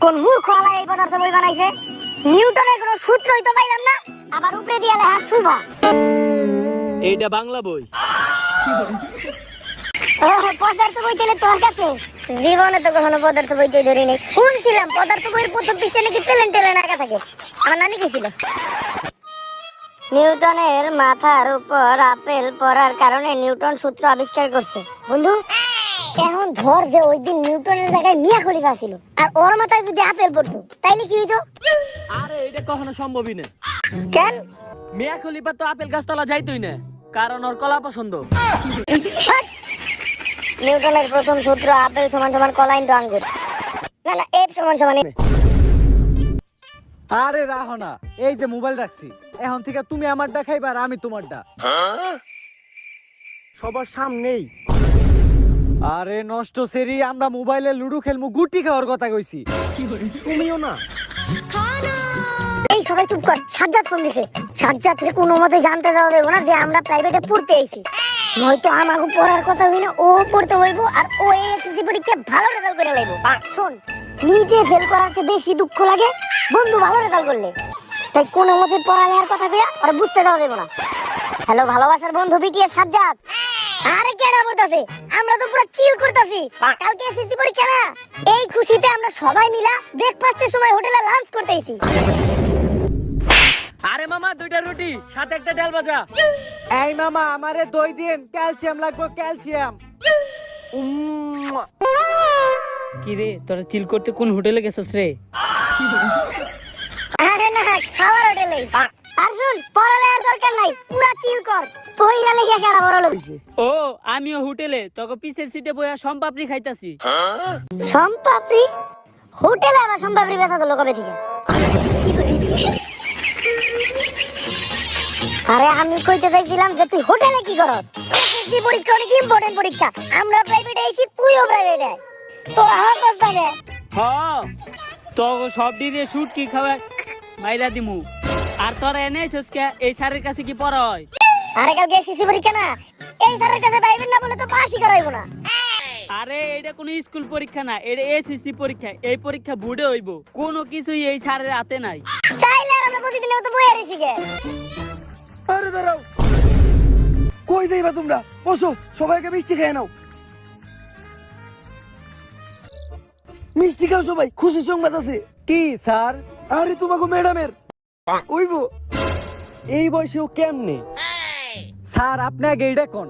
কোন মূর্খ আলা এই পদার্থ বই বানাইছে? নিউটনের কোনো সূত্রই তো পাইলাম না, আবার উপরে দিয়ে লেখা শুভা। এইটা বাংলা বই। পদার্থ বই তাহলে তোর কাছে? জীবনে তো কখনো পদার্থ বই তুই ধরি নেই। শুনছিলাম পদার্থ বইয়ের প্রথম পৃষ্ঠায় নাকি টেলেন আঁকা থাকে। আমার নানি কইছিল নিউটনের মাথার উপর আপেল পড়ার কারণে নিউটন সূত্র আবিষ্কার করছে। বন্ধু এখন ধর যে ওই দিন নিউটনের জায়গায় মিয়া খলিফা ছিল, আর ওর মাথায় যদি আপেল পড়তো তাইলে কি হইতো? আরে এটা কখনো সম্ভবই না। কেন? মিয়া খলিফা তো আপেল গাছতলা যাইতোই না, কারণ ওর কলা পছন্দ। নিউটনের প্রথম সূত্র আপেল সমান সমান কলা ইনটু আঙ্গুর। না না, এফ সমান সমান এ। আরে রাখো না, এই যে মোবাইল রাখছি, এখন থেকে তুমি আমারটা খাইবা আর আমি তোমারটা। সবার সামনেই। আরে নষ্ট সেরি, আমরা মোবাইলে লুডো খেলমু, গুটি খাওয়ার কথা কইছি। তুমিও না। এই সবাই চুপ কর, সাজ্জাদ ফোন দিছে। সাজ্জাদ রে কোনো মতে জানতে দেওয়া দেবো না যে আমরা প্রাইভেটে পড়তে আইছি, নয়তো আমাকে পড়ার কথা হইলে ও পড়তে হইব, আর ও এসএসসি পরীক্ষা ভালো রেজাল্ট করে লাইব। শোন, নিজে ফেল করার চেয়ে বেশি দুঃখ লাগে বন্ধু ভালো রেজাল্ট করলে। তাই কোনো মতে পড়ালেখার কথা কইয়া আর বুঝতে দেওয়া দেবো না। হ্যালো ভালোবাসার বন্ধু বিটিএস সাজ্জাদ। আরে কেডা বলতাছে? আমরা তো পুরো চিল করতাছি, কালকে এসএসসি পরীক্ষা না। এই খুশিতে আমরা সবাই মিলা ব্রেকফাস্টের সময় হোটেলে লাঞ্চ করতে আইছি। আরে মামা, 2টা রুটি সাথে একটা ডাল ভাজা। এই মামা, আমারে দই দিন, ক্যালসিয়াম লাগবে, ক্যালসিয়াম। কি রে, তোরা চিল করতে কোন হোটেলে গেছস রে? আরে না, খাবার হোটেলে। আর শুন, পড়ালেখার দরকার নাই, পুরা চিল কর। পয়লা লেখা কেডা বড় লোক? ও, আমিও হোটেলে তোকে পিছের সিটে বইয়া সম্পাপড়ি খাইতাছি। সম্পাপড়ি? হোটেলে আবার সম্পাপড়ি বেচা তো লোক বেশি। আরে আমি কইতে চাইছিলাম যে তুই হোটেলে কি করস? এসএসসি পরীক্ষা অনেক ইম্পর্টেন্ট পরীক্ষা, আমরা প্রাইভেটে আইছি, তুইও প্রাইভেটে আয়। তোরা হাত থাকে। হ্যাঁ, তো সব দিয়ে শুট কি খাওয়া মাইরা দিমু। আর তোরা এনে কে এই স্যারের কাছে কি পড়া হয়? আরে কালকে এসএসসি পরীক্ষা না, এই স্যারের কাছে প্রাইভেট না বলে তো পাসই করাইব না। আরে এটা কোনো স্কুল পরীক্ষা না, এটা এসএসসি পরীক্ষা। এই পরীক্ষা বুড়ে হইব, কোনো কিছুই এই স্যারের হাতে নাই। তাইলে আর আমরা প্রতিদিন তো বইয়া রইছি কে? আরে দাঁড়াও, কই যাইবা তোমরা? বসো, সবাইকে মিষ্টি খেয়ে নাও। মিষ্টি খাও সবাই, খুশি সংবাদ আছে। কি স্যার? আরে তোমাকে ম্যাডামের ওইবো এই বয়সেও কেমনে? স্যার আপনি আগে এইটা কোন?